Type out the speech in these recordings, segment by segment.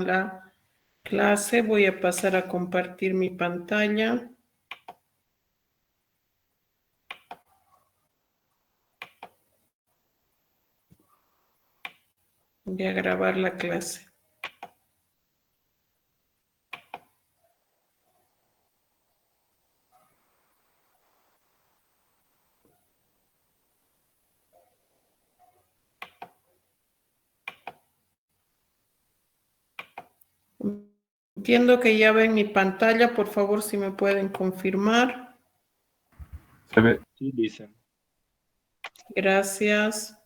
la clase. Voy a pasar a compartir mi pantalla. Voy a grabar la clase. Entiendo que ya ven mi pantalla. Por favor, si me pueden confirmar. Se ve, sí, dicen. Gracias.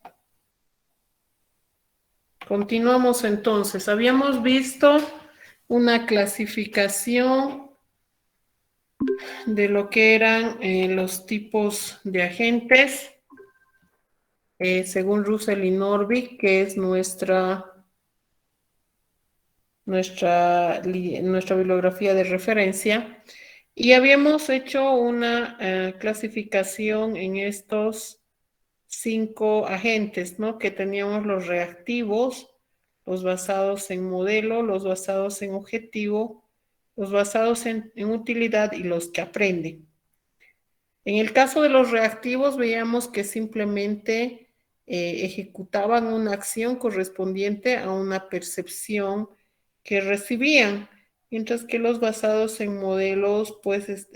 Continuamos entonces. Habíamos visto una clasificación de lo que eran los tipos de agentes, según Russell y Norvig, que es nuestra bibliografía de referencia. Y habíamos hecho una clasificación en estos 5 agentes, ¿no? Que teníamos los reactivos, los basados en modelo, los basados en objetivo, los basados en utilidad y los que aprenden. En el caso de los reactivos veíamos que simplemente ejecutaban una acción correspondiente a una percepción que recibían, mientras que los basados en modelos, pues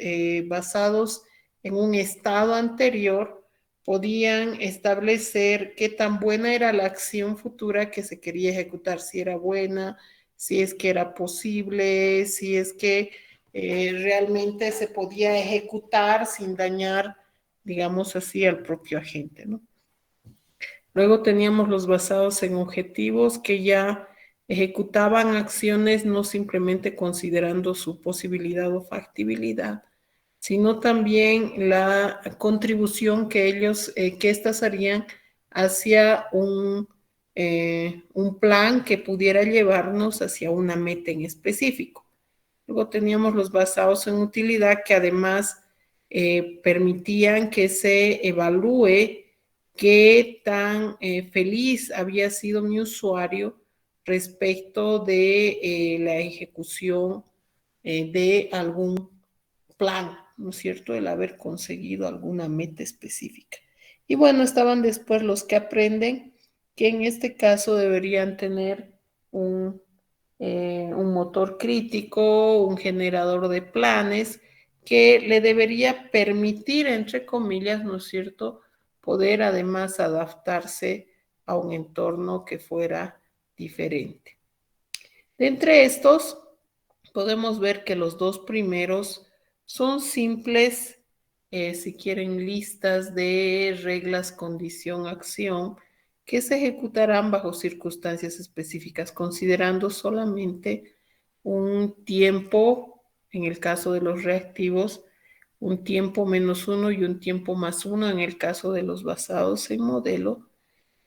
basados en un estado anterior, podían establecer qué tan buena era la acción futura que se quería ejecutar, si era buena, si es que era posible, si es que realmente se podía ejecutar sin dañar, digamos así, al propio agente, ¿no? Luego teníamos los basados en objetivos que ya ejecutaban acciones no simplemente considerando su posibilidad o factibilidad, sino también la contribución que éstas harían hacia un plan que pudiera llevarnos hacia una meta en específico. Luego teníamos los basados en utilidad que además permitían que se evalúe qué tan feliz había sido mi usuario respecto de la ejecución de algún plan, ¿no es cierto? El haber conseguido alguna meta específica. Y bueno, estaban después los que aprenden, que en este caso deberían tener un motor crítico, un generador de planes, que le debería permitir, entre comillas, ¿no es cierto?, poder además adaptarse a un entorno que fuera diferente. De entre estos, podemos ver que los dos primeros son simples, si quieren, listas de reglas, condición, acción, que se ejecutarán bajo circunstancias específicas, considerando solamente un tiempo, en el caso de los reactivos, un tiempo -1 y un tiempo +1 en el caso de los basados en modelo.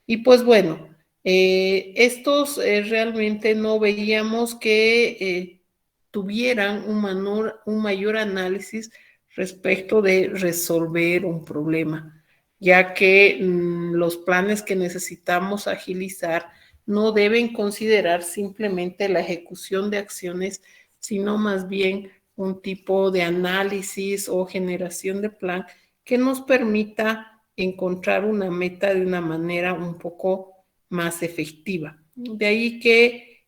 Y pues bueno, estos realmente no veíamos que tuvieran un mayor análisis respecto de resolver un problema, ya que los planes que necesitamos agilizar no deben considerar simplemente la ejecución de acciones, sino más bien un tipo de análisis o generación de plan que nos permita encontrar una meta de una manera un poco más efectiva. De ahí que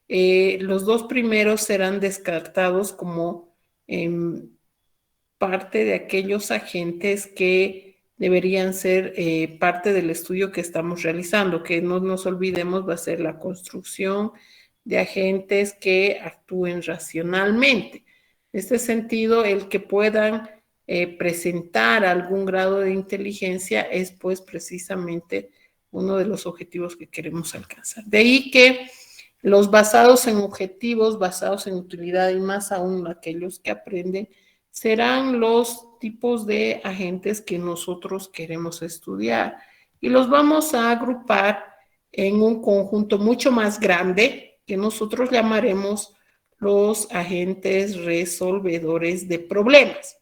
los dos primeros serán descartados como parte de aquellos agentes que deberían ser parte del estudio que estamos realizando, que no nos olvidemos va a ser la construcción de agentes que actúen racionalmente. En este sentido, el que puedan presentar algún grado de inteligencia es pues precisamente uno de los objetivos que queremos alcanzar. De ahí que los basados en objetivos, basados en utilidad y más aún aquellos que aprenden, serán los tipos de agentes que nosotros queremos estudiar y los vamos a agrupar en un conjunto mucho más grande que nosotros llamaremos los agentes resolvedores de problemas,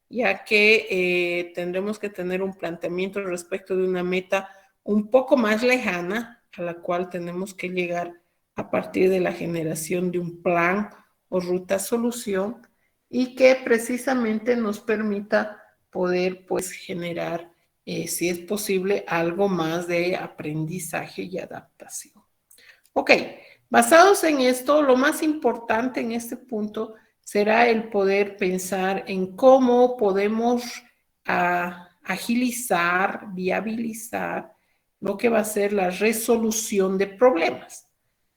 ya que tendremos que tener un planteamiento respecto de una meta un poco más lejana a la cual tenemos que llegar a partir de la generación de un plan o ruta solución y que precisamente nos permita poder pues generar, si es posible, algo más de aprendizaje y adaptación. Ok, basados en esto, lo más importante en este punto será el poder pensar en cómo podemos agilizar, viabilizar lo que va a ser la resolución de problemas.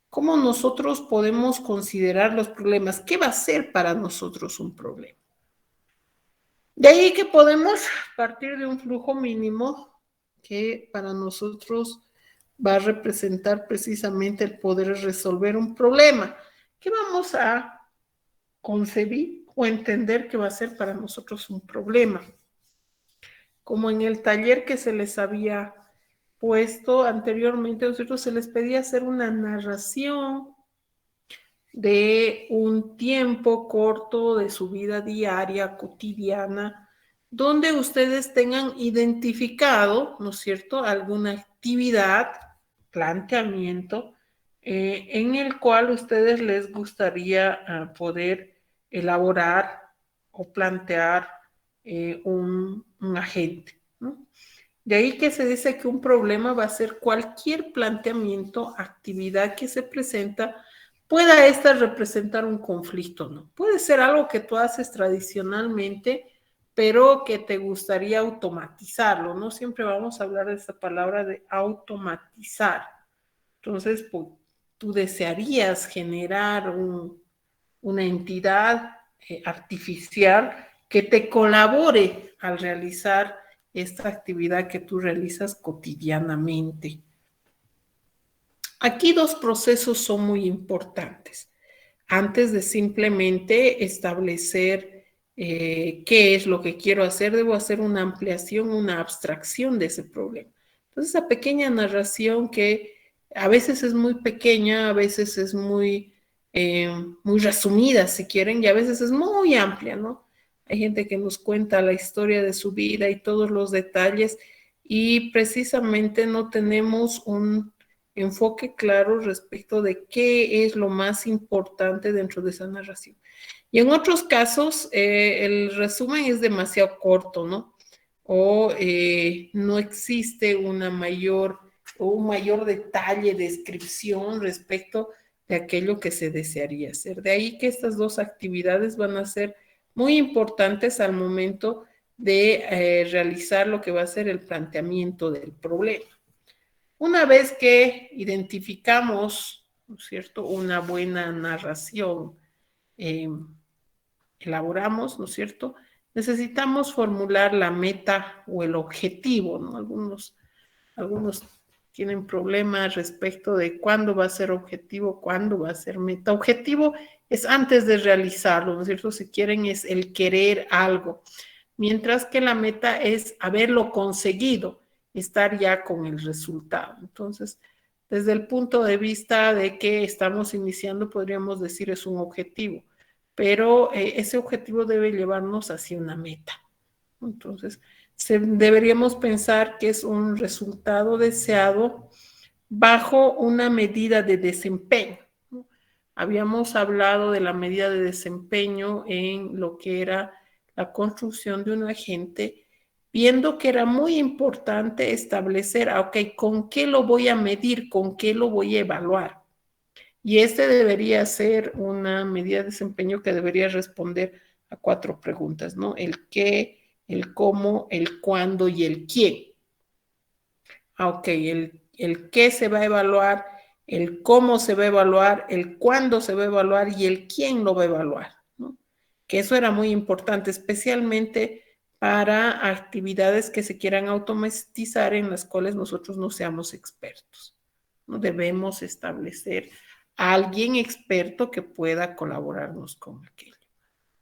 ¿Cómo nosotros podemos considerar los problemas? ¿Qué va a ser para nosotros un problema? De ahí que podemos partir de un flujo mínimo que para nosotros va a representar precisamente el poder resolver un problema. ¿Qué vamos a concebir o entender que va a ser para nosotros un problema? Como en el taller que se les había puesto anteriormente, a nosotros se les pedía hacer una narración de un tiempo corto de su vida diaria, cotidiana, donde ustedes tengan identificado, ¿no es cierto?, alguna actividad, planteamiento, en el cual ustedes les gustaría poder elaborar o plantear un agente, ¿no? De ahí que se dice que un problema va a ser cualquier planteamiento, actividad que se presenta, pueda esta representar un conflicto, ¿no? Puede ser algo que tú haces tradicionalmente, pero que te gustaría automatizarlo, ¿no? Siempre vamos a hablar de esta palabra de automatizar. Entonces, pues, tú desearías generar una entidad artificial que te colabore al realizar esta actividad que tú realizas cotidianamente. Aquí dos procesos son muy importantes. Antes de simplemente establecer qué es lo que quiero hacer, debo hacer una ampliación, una abstracción de ese problema. Entonces, esa pequeña narración que a veces es muy pequeña, a veces es muy resumida, si quieren, y a veces es muy amplia, ¿no? Hay gente que nos cuenta la historia de su vida y todos los detalles y precisamente no tenemos un enfoque claro respecto de qué es lo más importante dentro de esa narración. Y en otros casos, el resumen es demasiado corto, ¿no? O no existe un mayor detalle, descripción respecto de aquello que se desearía hacer. De ahí que estas dos actividades van a ser muy importantes al momento de realizar lo que va a ser el planteamiento del problema. Una vez que identificamos, ¿no es cierto?, una buena narración, elaboramos, ¿no es cierto?, necesitamos formular la meta o el objetivo, ¿no? Algunos tienen problemas respecto de cuándo va a ser objetivo, cuándo va a ser meta. Objetivo es antes de realizarlo, ¿no es cierto? Si quieren es el querer algo, mientras que la meta es haberlo conseguido, estar ya con el resultado. Entonces, desde el punto de vista de que estamos iniciando, podríamos decir es un objetivo, pero ese objetivo debe llevarnos hacia una meta. Entonces, deberíamos pensar que es un resultado deseado bajo una medida de desempeño. Habíamos hablado de la medida de desempeño en lo que era la construcción de un agente, viendo que era muy importante establecer, ok, ¿con qué lo voy a medir? ¿Con qué lo voy a evaluar? Y este debería ser una medida de desempeño que debería responder a 4 preguntas, ¿no? El qué, el cómo, el cuándo y el quién. Ok, el qué se va a evaluar, el cómo se va a evaluar, el cuándo se va a evaluar y el quién lo va a evaluar, ¿no? Que eso era muy importante, especialmente para actividades que se quieran automatizar en las cuales nosotros no seamos expertos. ¿No? Debemos establecer a alguien experto que pueda colaborarnos con aquello.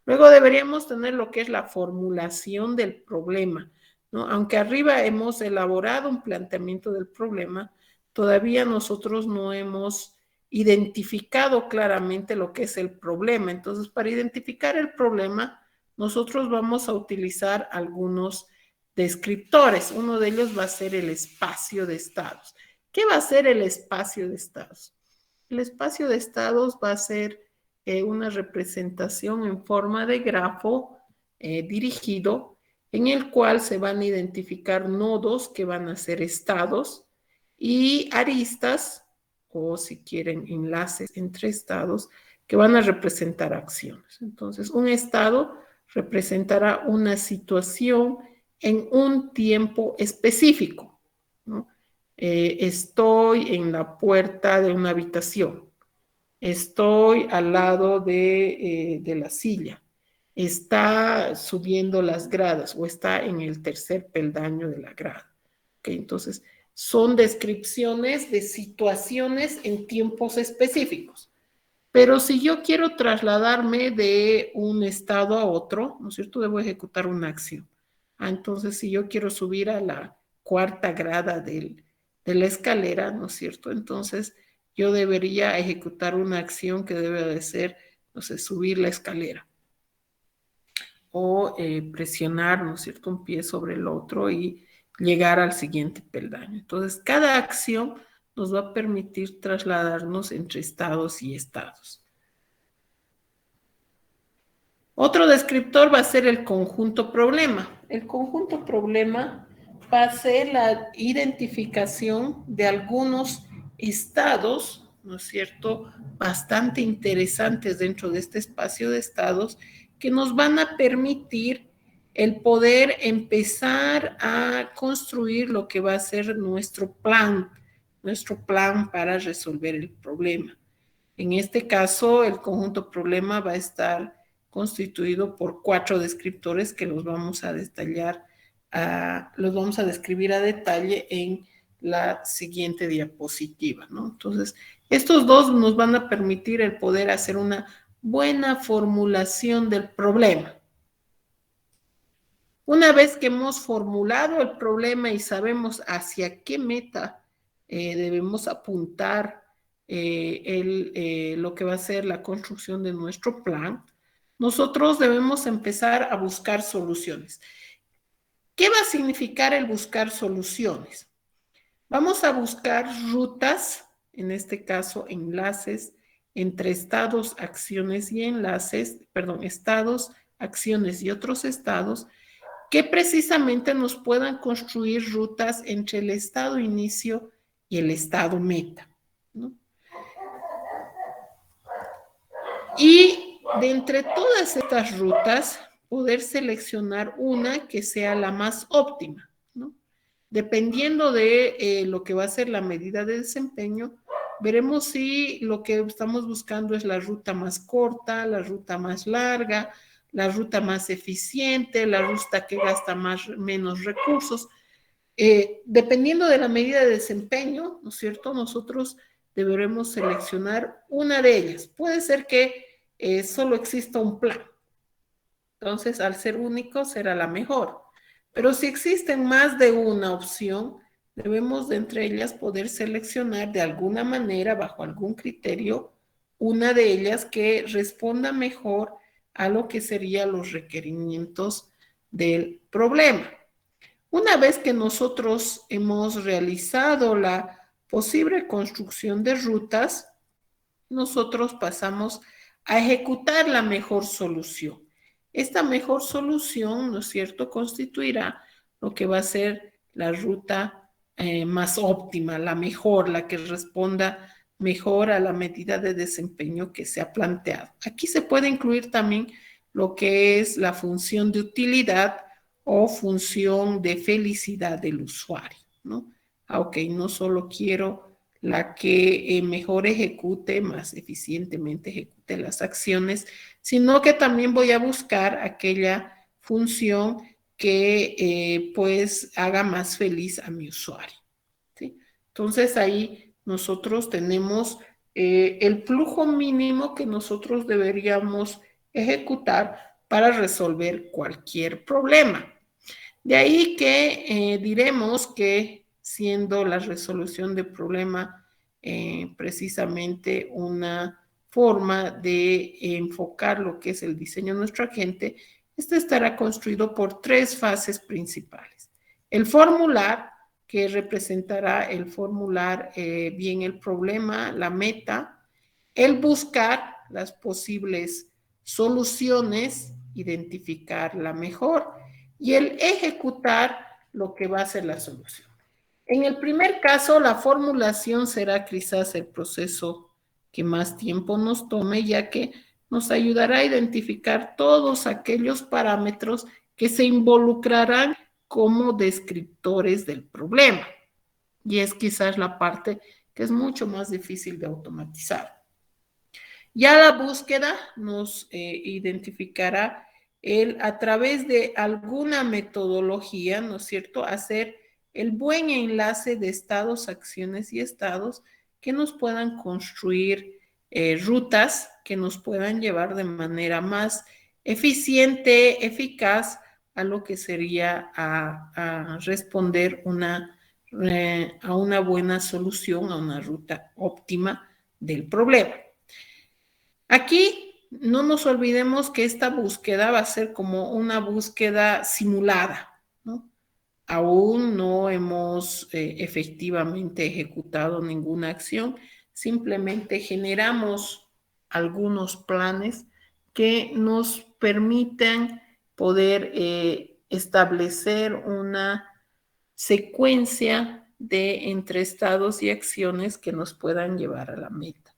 Luego deberíamos tener lo que es la formulación del problema, ¿no? Aunque arriba hemos elaborado un planteamiento del problema, todavía nosotros no hemos identificado claramente lo que es el problema. Entonces, para identificar el problema, nosotros vamos a utilizar algunos descriptores. Uno de ellos va a ser el espacio de estados. ¿Qué va a ser el espacio de estados? El espacio de estados va a ser una representación en forma de grafo dirigido, en el cual se van a identificar nodos que van a ser estados y aristas, o si quieren enlaces entre estados, que van a representar acciones. Entonces, un estado representará una situación en un tiempo específico, ¿no? Estoy en la puerta de una habitación, estoy al lado de la silla, está subiendo las gradas o está en el tercer peldaño de la grada. ¿Okay? Entonces, son descripciones de situaciones en tiempos específicos. Pero si yo quiero trasladarme de un estado a otro, ¿no es cierto? Debo ejecutar una acción. Entonces, si yo quiero subir a la cuarta grada de la escalera, ¿no es cierto? Entonces, yo debería ejecutar una acción que debe de ser, no sé, subir la escalera o presionar, ¿no es cierto?, un pie sobre el otro y llegar al siguiente peldaño. Entonces, cada acción nos va a permitir trasladarnos entre estados y estados. Otro descriptor va a ser el conjunto problema. El conjunto problema va a ser la identificación de algunos estados, ¿no es cierto?, bastante interesantes dentro de este espacio de estados que nos van a permitir el poder empezar a construir lo que va a ser nuestro plan para resolver el problema. En este caso, el conjunto problema va a estar constituido por 4 descriptores que los vamos a detallar, los vamos a describir a detalle en la siguiente diapositiva, ¿no? Entonces, estos dos nos van a permitir el poder hacer una buena formulación del problema. Una vez que hemos formulado el problema y sabemos hacia qué meta debemos apuntar lo que va a ser la construcción de nuestro plan, nosotros debemos empezar a buscar soluciones. ¿Qué va a significar el buscar soluciones? Vamos a buscar rutas, en este caso enlaces entre estados, acciones y enlaces, perdón, estados, acciones y otros estados, que precisamente nos puedan construir rutas entre el estado inicio y el estado meta, ¿no? Y de entre todas estas rutas, poder seleccionar una que sea la más óptima, ¿no? Dependiendo de lo que va a ser la medida de desempeño, veremos si lo que estamos buscando es la ruta más corta, la ruta más larga, la ruta más eficiente, la ruta que gasta menos recursos. Dependiendo de la medida de desempeño, ¿no es cierto?, nosotros deberemos seleccionar una de ellas. Puede ser que solo exista un plan. Entonces, al ser único, será la mejor. Pero si existen más de una opción, debemos de entre ellas poder seleccionar de alguna manera, bajo algún criterio, una de ellas que responda mejor a lo que serían los requerimientos del problema. Una vez que nosotros hemos realizado la posible construcción de rutas, nosotros pasamos a ejecutar la mejor solución. Esta mejor solución, ¿no es cierto?, constituirá lo que va a ser la ruta más óptima, la mejor, la que responda mejor a la medida de desempeño que se ha planteado. Aquí se puede incluir también lo que es la función de utilidad o función de felicidad del usuario, ¿no? Ok, no solo quiero la que mejor ejecute, más eficientemente ejecute las acciones, sino que también voy a buscar aquella función que pues haga más feliz a mi usuario, ¿sí? Entonces ahí nosotros tenemos el flujo mínimo que nosotros deberíamos ejecutar para resolver cualquier problema. De ahí que diremos que siendo la resolución de problema precisamente una forma de enfocar lo que es el diseño de nuestro agente, este estará construido por 3 fases principales. El formular, que representará el formular bien el problema, la meta, el buscar las posibles soluciones, identificar la mejor y el ejecutar lo que va a ser la solución. En el primer caso, la formulación será quizás el proceso que más tiempo nos tome, ya que nos ayudará a identificar todos aquellos parámetros que se involucrarán como descriptores del problema. Y es quizás la parte que es mucho más difícil de automatizar. Ya la búsqueda nos identificará a través de alguna metodología, ¿no es cierto?, hacer el buen enlace de estados, acciones y estados que nos puedan construir rutas que nos puedan llevar de manera más eficiente, eficaz a lo que sería a responder a una buena solución, a una ruta óptima del problema. Aquí no nos olvidemos que esta búsqueda va a ser como una búsqueda simulada, ¿no? Aún no hemos efectivamente ejecutado ninguna acción, simplemente generamos algunos planes que nos permitan poder establecer una secuencia de entre estados y acciones que nos puedan llevar a la meta.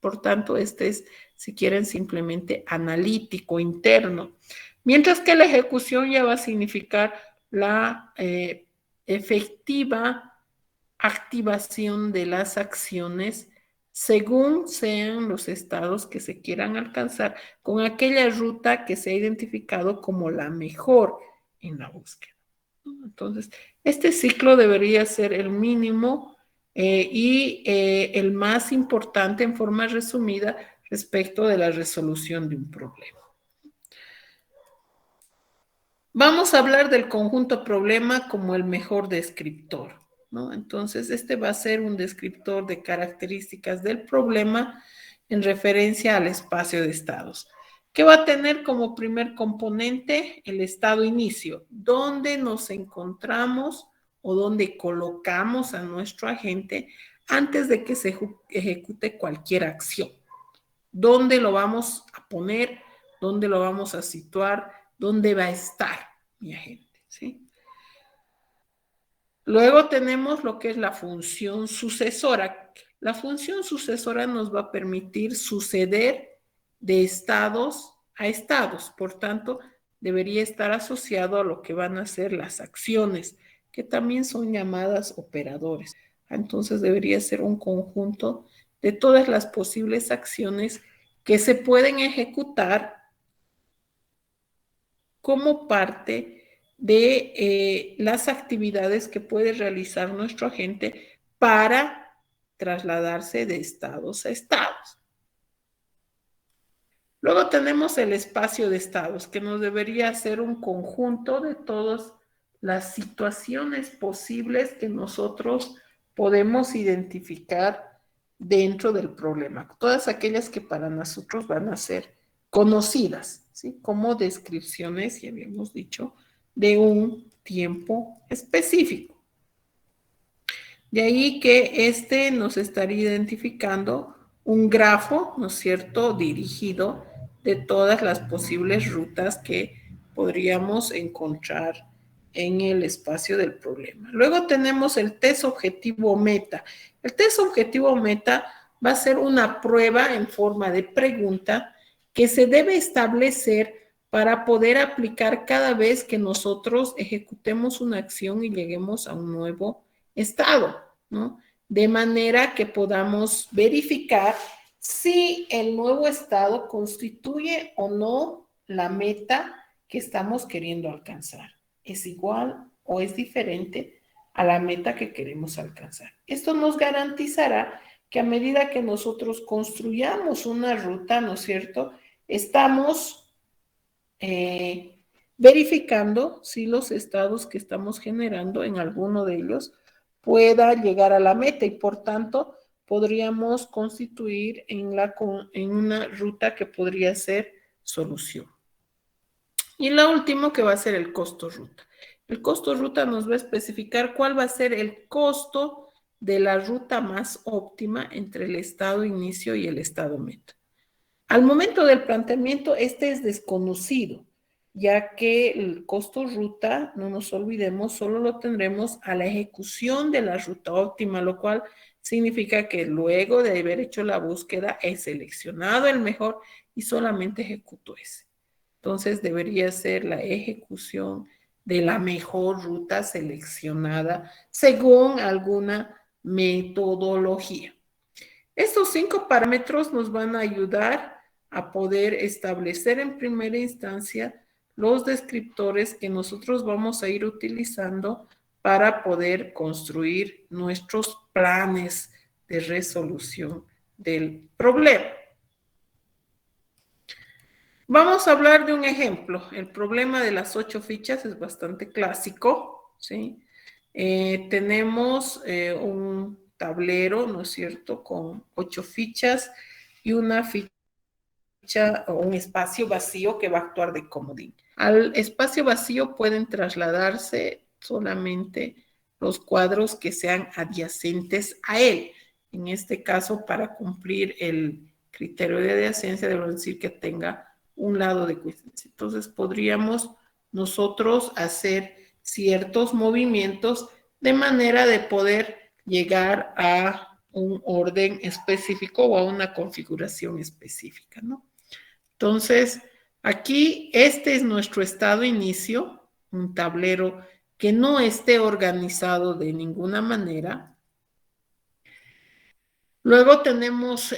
Por tanto, este es, si quieren, simplemente analítico, interno. Mientras que la ejecución ya va a significar la efectiva activación de las acciones según sean los estados que se quieran alcanzar con aquella ruta que se ha identificado como la mejor en la búsqueda. Entonces, este ciclo debería ser el mínimo y el más importante en forma resumida respecto de la resolución de un problema. Vamos a hablar del conjunto problema como el mejor descriptor, ¿no? Entonces, este va a ser un descriptor de características del problema en referencia al espacio de estados, que va a tener como primer componente el estado inicio, donde nos encontramos o donde colocamos a nuestro agente antes de que se ejecute cualquier acción. ¿Dónde lo vamos a poner? ¿Dónde lo vamos a situar? ¿Dónde va a estar mi agente? ¿Sí? Luego tenemos lo que es la función sucesora. La función sucesora nos va a permitir suceder de estados a estados. Por tanto, debería estar asociado a lo que van a ser las acciones, que también son llamadas operadores. Entonces, debería ser un conjunto de todas las posibles acciones que se pueden ejecutar como parte de las actividades que puede realizar nuestro agente para trasladarse de estados a estados. Luego tenemos el espacio de estados, que nos debería ser un conjunto de todas las situaciones posibles que nosotros podemos identificar dentro del problema. Todas aquellas que para nosotros van a ser conocidas, ¿sí? Como descripciones, ya habíamos dicho, de un tiempo específico. De ahí que este nos estaría identificando un grafo, ¿no es cierto?, dirigido de todas las posibles rutas que podríamos encontrar en el espacio del problema. Luego tenemos el test objetivo meta. El test objetivo meta va a ser una prueba en forma de pregunta que se debe establecer para poder aplicar cada vez que nosotros ejecutemos una acción y lleguemos a un nuevo estado, ¿no? De manera que podamos verificar si el nuevo estado constituye o no la meta que estamos queriendo alcanzar. ¿Es igual o es diferente a la meta que queremos alcanzar? Esto nos garantizará que a medida que nosotros construyamos una ruta, ¿no es cierto?, estamos verificando si los estados que estamos generando en alguno de ellos pueda llegar a la meta y por tanto podríamos constituir en una ruta que podría ser solución. Y lo último que va a ser el costo ruta. El costo ruta nos va a especificar cuál va a ser el costo de la ruta más óptima entre el estado inicio y el estado meta. Al momento del planteamiento, este es desconocido, ya que el costo ruta, no nos olvidemos, solo lo tendremos a la ejecución de la ruta óptima, lo cual significa que luego de haber hecho la búsqueda he seleccionado el mejor y solamente ejecuto ese. Entonces debería ser la ejecución de la mejor ruta seleccionada según alguna metodología. Estos 5 parámetros nos van a ayudar a poder establecer en primera instancia los descriptores que nosotros vamos a ir utilizando para poder construir nuestros planes de resolución del problema. Vamos a hablar de un ejemplo. El problema de las 8 fichas es bastante clásico, ¿sí? Tenemos un tablero, ¿no es cierto?, con 8 fichas y una ficha o un espacio vacío que va a actuar de comodín. Al espacio vacío pueden trasladarse solamente los cuadros que sean adyacentes a él. En este caso, para cumplir el criterio de adyacencia, debemos decir que tenga un lado de coincidencia. Entonces, podríamos nosotros hacer ciertos movimientos de manera de poder llegar a un orden específico o a una configuración específica, ¿no? Entonces, aquí este es nuestro estado inicio, un tablero que no esté organizado de ninguna manera. Luego tenemos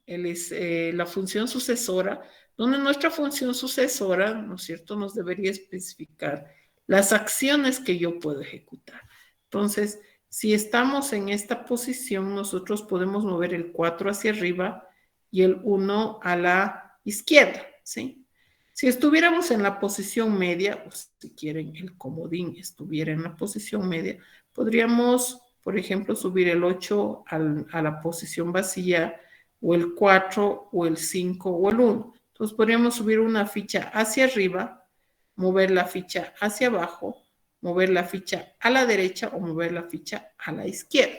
la función sucesora, donde nuestra función sucesora, ¿no es cierto?, nos debería especificar las acciones que yo puedo ejecutar. Entonces, si estamos en esta posición, nosotros podemos mover el 4 hacia arriba y el 1 a la izquierda, ¿sí? Si estuviéramos en la posición media, o si quieren el comodín estuviera en la posición media, podríamos, por ejemplo, subir el 8 a la posición vacía, o el 4, o el 5, o el 1. Entonces podríamos subir una ficha hacia arriba, mover la ficha hacia abajo, mover la ficha a la derecha o mover la ficha a la izquierda.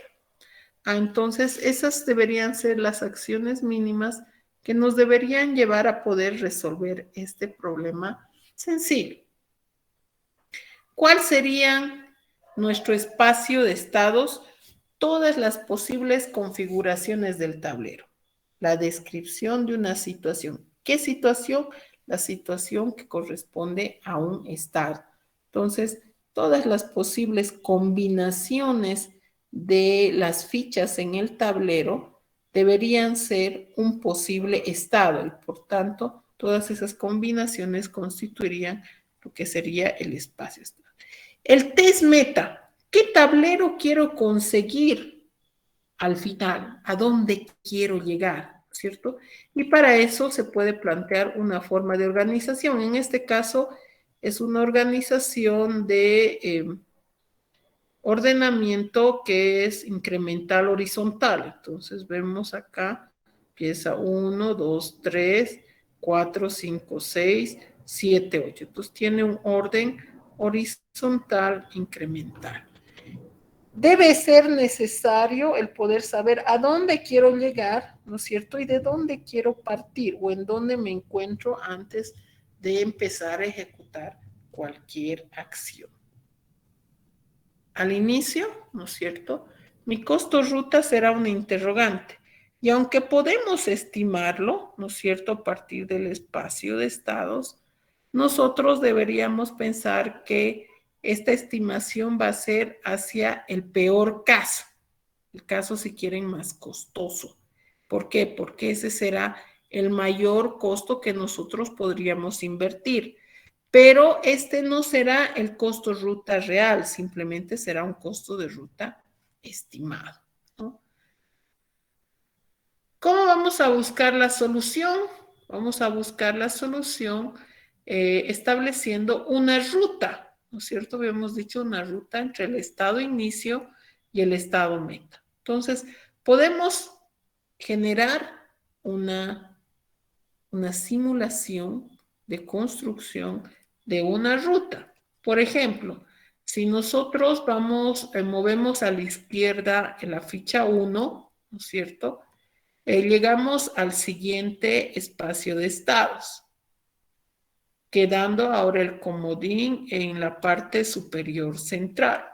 Entonces, esas deberían ser las acciones mínimas que nos deberían llevar a poder resolver este problema sencillo. ¿Cuál sería nuestro espacio de estados? Todas las posibles configuraciones del tablero. La descripción de una situación. ¿Qué situación? La situación que corresponde a un estado. Entonces, todas las posibles combinaciones de las fichas en el tablero deberían ser un posible estado y por tanto todas esas combinaciones constituirían lo que sería el espacio estado. El test meta. ¿Qué tablero quiero conseguir al final? ¿A dónde quiero llegar? ¿Cierto? Y para eso se puede plantear una forma de organización. En este caso es una organización de ordenamiento que es incremental horizontal. Entonces vemos acá, pieza 1, 2, 3, 4, 5, 6, 7, 8. Entonces tiene un orden horizontal incremental. Debe ser necesario el poder saber a dónde quiero llegar, ¿no es cierto? Y de dónde quiero partir o en dónde me encuentro antes de empezar a ejecutar cualquier acción. Al inicio, ¿no es cierto?, mi costo ruta será una interrogante. Y aunque podemos estimarlo, ¿no es cierto?, a partir del espacio de estados, nosotros deberíamos pensar que esta estimación va a ser hacia el peor caso, el caso, si quieren, más costoso. ¿Por qué? Porque ese será el mayor costo que nosotros podríamos invertir. Pero este no será el costo ruta real, simplemente será un costo de ruta estimado, ¿no? ¿Cómo vamos a buscar la solución? Vamos a buscar la solución estableciendo una ruta, ¿no es cierto? Habíamos dicho una ruta entre el estado inicio y el estado meta. Entonces, podemos generar una simulación de construcción de una ruta. Por ejemplo, Si nosotros movemos a la izquierda en la ficha 1, ¿no es cierto? Llegamos al siguiente espacio de estados, quedando ahora el comodín en la parte superior central.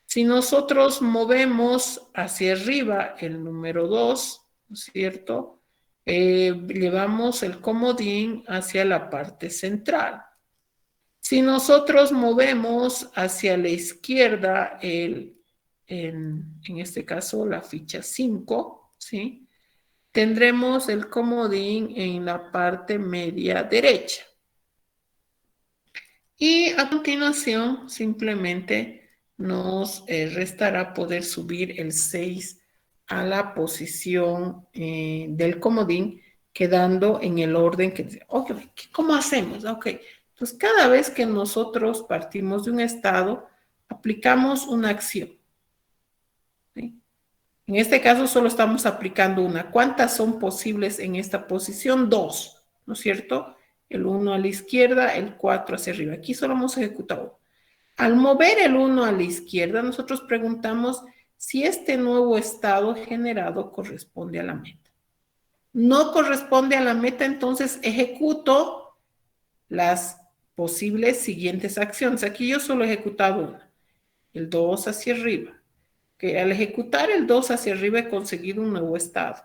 Si nosotros movemos hacia arriba el número 2, ¿no es cierto? Llevamos el comodín hacia la parte central. Si nosotros movemos hacia la izquierda, en este caso la ficha 5, ¿sí? Tendremos el comodín en la parte media derecha. Y a continuación, simplemente nos restará poder subir el 6 a la posición del comodín, quedando en el orden que dice, ok, ¿cómo hacemos? Ok, entonces cada vez que nosotros partimos de un estado, aplicamos una acción. ¿Sí? En este caso solo estamos aplicando una. ¿Cuántas son posibles en esta posición? 2, ¿no es cierto? El 1 a la izquierda, el 4 hacia arriba. Aquí solo hemos ejecutado uno. Al mover el 1 a la izquierda, nosotros preguntamos si este nuevo estado generado corresponde a la meta. No corresponde a la meta, entonces ejecuto las posibles siguientes acciones. Aquí yo solo he ejecutado una, el 2 hacia arriba. Que al ejecutar el 2 hacia arriba he conseguido un nuevo estado.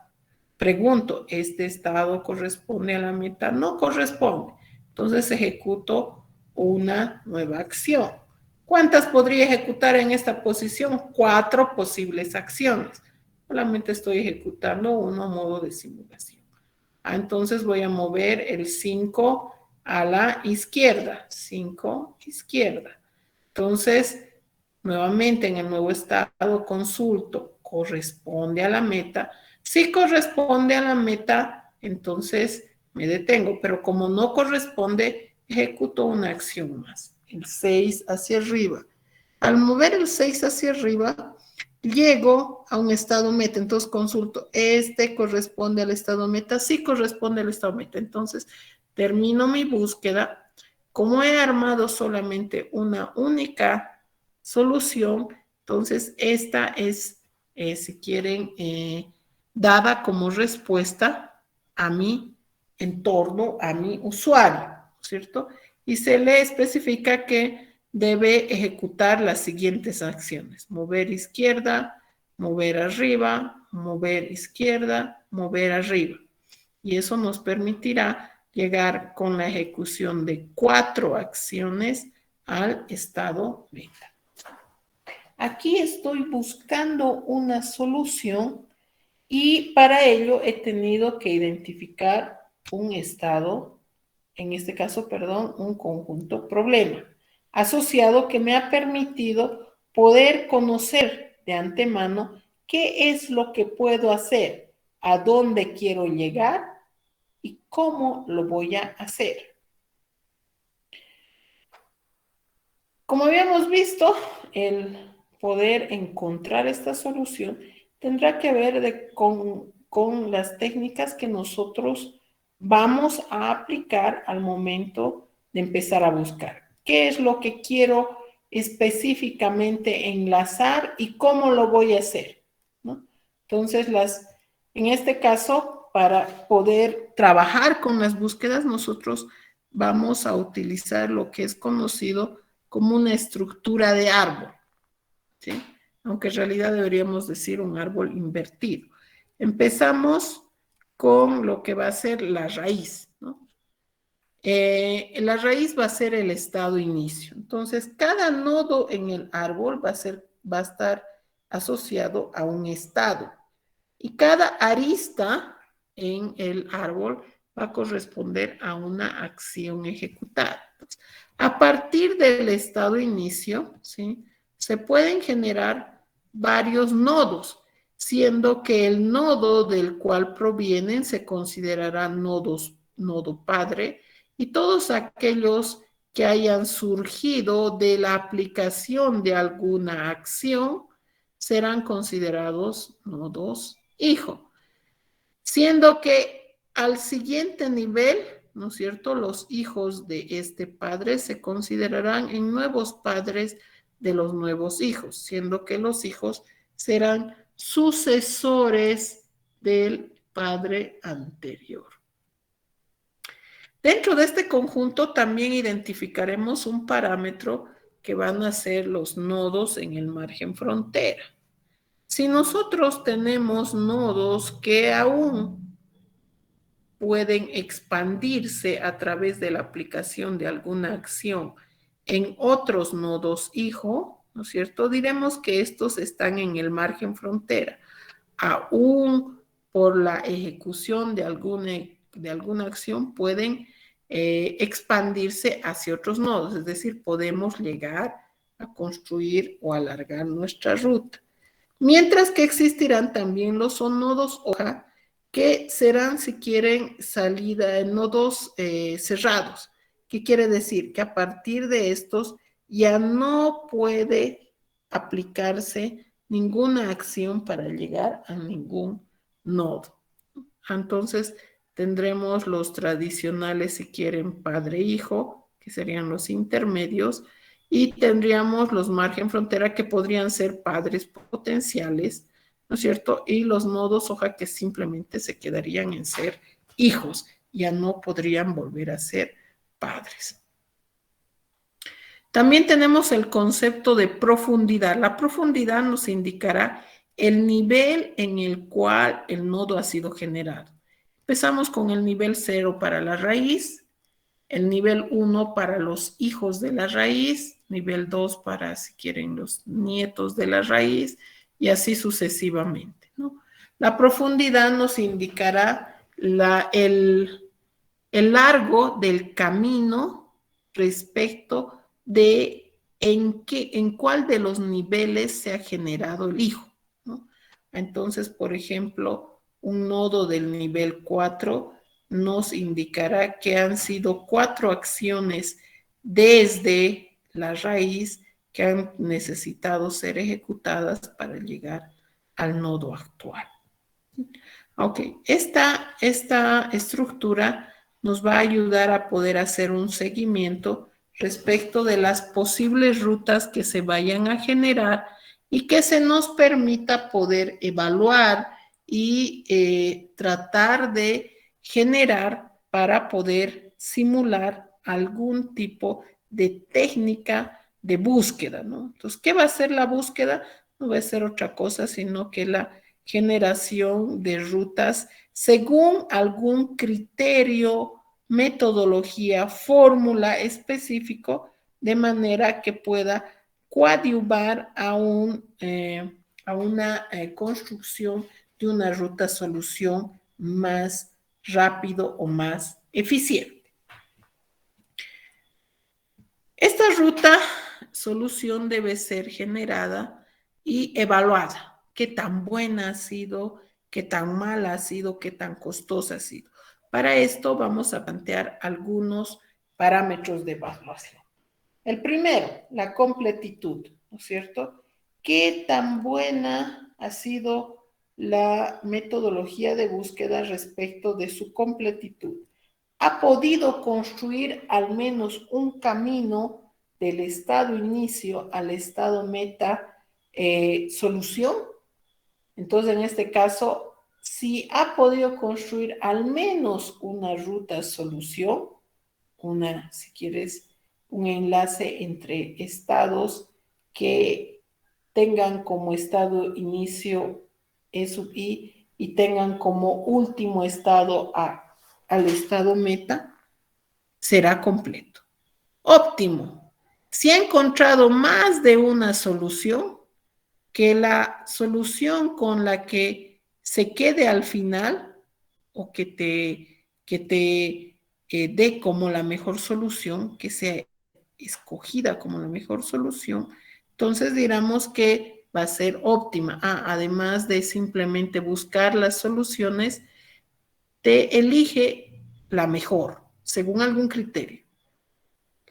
Pregunto, ¿este estado corresponde a la meta? No corresponde. Entonces ejecuto una nueva acción. ¿Cuántas podría ejecutar en esta posición? 4 posibles acciones. Solamente estoy ejecutando uno a modo de simulación. Entonces voy a mover el 5 a la izquierda. 5 izquierda. Entonces, nuevamente en el nuevo estado consulto, ¿corresponde a la meta? Si corresponde a la meta, entonces me detengo, pero como no corresponde, ejecuto una acción más, el 6 hacia arriba. Al mover el 6 hacia arriba, llego a un estado meta, entonces consulto, ¿este corresponde al estado meta? Sí corresponde al estado meta, entonces termino mi búsqueda. Como he armado solamente una única solución, entonces esta es, si quieren, dada como respuesta a mi entorno, a mi usuario, ¿cierto? Y se le especifica que debe ejecutar las siguientes acciones: mover izquierda, mover arriba, mover izquierda, mover arriba. Y eso nos permitirá llegar con la ejecución de 4 acciones al estado beta. Aquí estoy buscando una solución y para ello he tenido que identificar un estado, en este caso, perdón, un conjunto problema asociado que me ha permitido poder conocer de antemano qué es lo que puedo hacer, a dónde quiero llegar y cómo lo voy a hacer. Como habíamos visto, el poder encontrar esta solución tendrá que ver con las técnicas que nosotros vamos a aplicar al momento de empezar a buscar. ¿Qué es lo que quiero específicamente enlazar y cómo lo voy a hacer? ¿No? Entonces, en este caso, para poder trabajar con las búsquedas, nosotros vamos a utilizar lo que es conocido como una estructura de árbol, ¿sí? Aunque en realidad deberíamos decir un árbol invertido. Empezamos con lo que va a ser la raíz, ¿no? La raíz va a ser el estado inicio. Entonces, cada nodo en el árbol va a estar asociado a un estado. Y cada arista en el árbol va a corresponder a una acción ejecutada. Entonces, a partir del estado inicio, ¿sí?, se pueden generar varios nodos, siendo que el nodo del cual provienen se considerará nodo padre, y todos aquellos que hayan surgido de la aplicación de alguna acción serán considerados nodos hijo, siendo que al siguiente nivel, ¿no es cierto?, los hijos de este padre se considerarán en nuevos padres de los nuevos hijos, siendo que los hijos serán sucesores del padre anterior. Dentro de este conjunto también identificaremos un parámetro que van a ser los nodos en el margen frontera. Si nosotros tenemos nodos que aún pueden expandirse a través de la aplicación de alguna acción en otros nodos hijo, ¿no es cierto? Diremos que estos están en el margen frontera, aún por la ejecución de alguna acción pueden expandirse hacia otros nodos, es decir, podemos llegar a construir o alargar nuestra ruta. Mientras que existirán también los nodos hoja, que serán, si quieren, salida en nodos cerrados. ¿Qué quiere decir? Que a partir de estos ya no puede aplicarse ninguna acción para llegar a ningún nodo. Entonces, tendremos los tradicionales, si quieren, padre-hijo, que serían los intermedios, y tendríamos los margen frontera que podrían ser padres potenciales, ¿no es cierto? Y los nodos hoja que simplemente se quedarían en ser hijos, ya no podrían volver a ser padres. También tenemos el concepto de profundidad. La profundidad nos indicará el nivel en el cual el nodo ha sido generado. Empezamos con el nivel 0 para la raíz, el nivel 1 para los hijos de la raíz, nivel 2 para, si quieren, los nietos de la raíz, y así sucesivamente, ¿no? La profundidad nos indicará el largo del camino respecto de en cuál de los niveles se ha generado el hijo, ¿no? Entonces, por ejemplo, un nodo del nivel 4 nos indicará que han sido 4 acciones desde la raíz que han necesitado ser ejecutadas para llegar al nodo actual. Ok, esta estructura nos va a ayudar a poder hacer un seguimiento respecto de las posibles rutas que se vayan a generar y que se nos permita poder evaluar y tratar de generar para poder simular algún tipo de técnica de búsqueda, ¿no? Entonces, ¿qué va a ser la búsqueda? No va a ser otra cosa, sino que la generación de rutas según algún criterio, metodología, fórmula específico, de manera que pueda coadyuvar a una construcción de una ruta solución más rápido o más eficiente. Esta ruta solución debe ser generada y evaluada. ¿Qué tan buena ha sido? ¿Qué tan mala ha sido? ¿Qué tan costosa ha sido? Para esto vamos a plantear algunos parámetros de evaluación. El primero, la completitud, ¿no es cierto? ¿Qué tan buena ha sido la metodología de búsqueda respecto de su completitud? ¿Ha podido construir al menos un camino del estado inicio al estado meta solución? Entonces, en este caso, si ha podido construir al menos una ruta solución, si quieres, un enlace entre estados que tengan como estado inicio E sub I y tengan como último estado al estado meta, será completo. Óptimo. Si ha encontrado más de una solución, que la solución con la que se quede al final o que te dé como la mejor solución, que sea escogida como la mejor solución, entonces diremos que va a ser óptima. Además de simplemente buscar las soluciones, te elige la mejor, según algún criterio.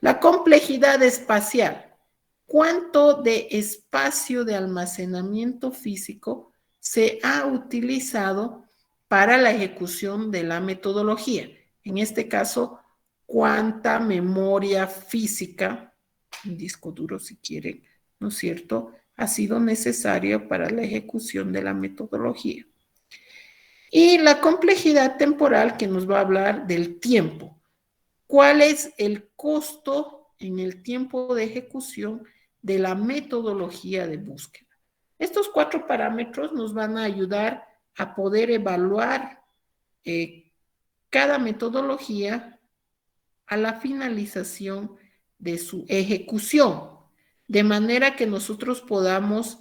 La complejidad espacial. ¿Cuánto de espacio de almacenamiento físico se ha utilizado para la ejecución de la metodología? En este caso, ¿cuánta memoria física, un disco duro si quieren, ¿no es cierto?, ha sido necesario para la ejecución de la metodología. Y la complejidad temporal, que nos va a hablar del tiempo. ¿Cuál es el costo en el tiempo de ejecución de la metodología de búsqueda? Estos 4 parámetros nos van a ayudar a poder evaluar cada metodología a la finalización de su ejecución, de manera que nosotros podamos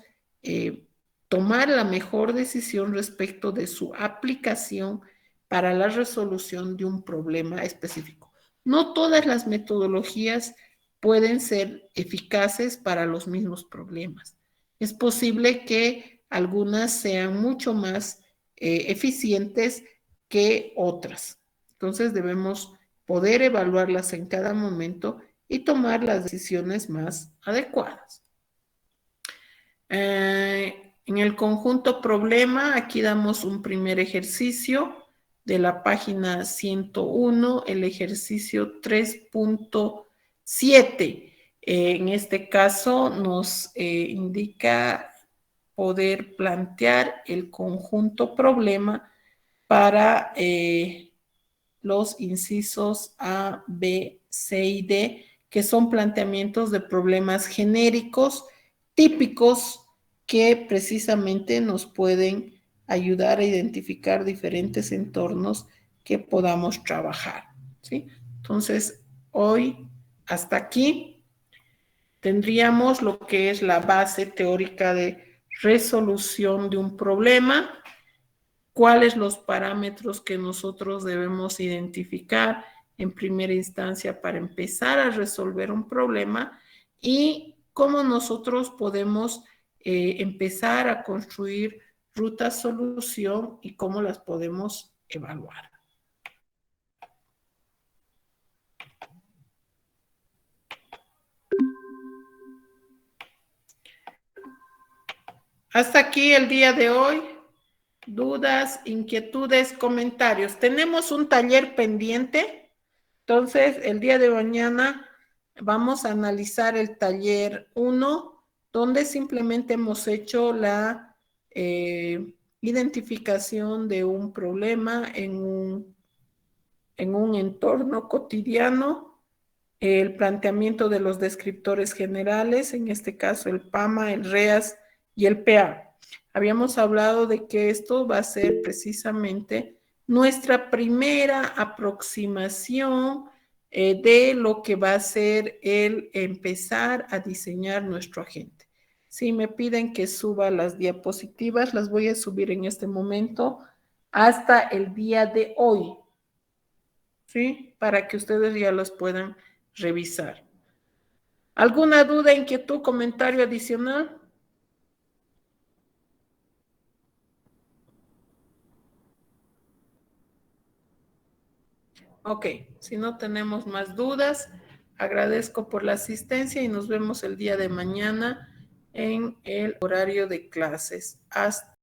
tomar la mejor decisión respecto de su aplicación para la resolución de un problema específico. No todas las metodologías pueden ser eficaces para los mismos problemas. Es posible que algunas sean mucho más eficientes que otras. Entonces debemos poder evaluarlas en cada momento y tomar las decisiones más adecuadas. En el conjunto problema, aquí damos un primer ejercicio de la página 101, el ejercicio 3.7. En este caso nos indica poder plantear el conjunto problema para los incisos A, B, C y D, que son planteamientos de problemas genéricos típicos que precisamente nos pueden ayudar a identificar diferentes entornos que podamos trabajar, ¿sí? Entonces, hoy hasta aquí tendríamos lo que es la base teórica de resolución de un problema, cuáles los parámetros que nosotros debemos identificar en primera instancia para empezar a resolver un problema y cómo nosotros podemos empezar a construir rutas solución y cómo las podemos evaluar. Hasta aquí el día de hoy. Dudas, inquietudes, comentarios. Tenemos un taller pendiente, entonces el día de mañana vamos a analizar el taller 1, donde simplemente hemos hecho la identificación de un problema en un entorno cotidiano, el planteamiento de los descriptores generales, en este caso el PAMA, el REAS y el PA. Habíamos hablado de que esto va a ser precisamente nuestra primera aproximación de lo que va a ser el empezar a diseñar nuestro agente. Si me piden que suba las diapositivas, las voy a subir en este momento hasta el día de hoy, ¿sí? Para que ustedes ya los puedan revisar. ¿Alguna duda, inquietud, comentario adicional? Ok, si no tenemos más dudas, agradezco por la asistencia y nos vemos el día de mañana en el horario de clases. Hasta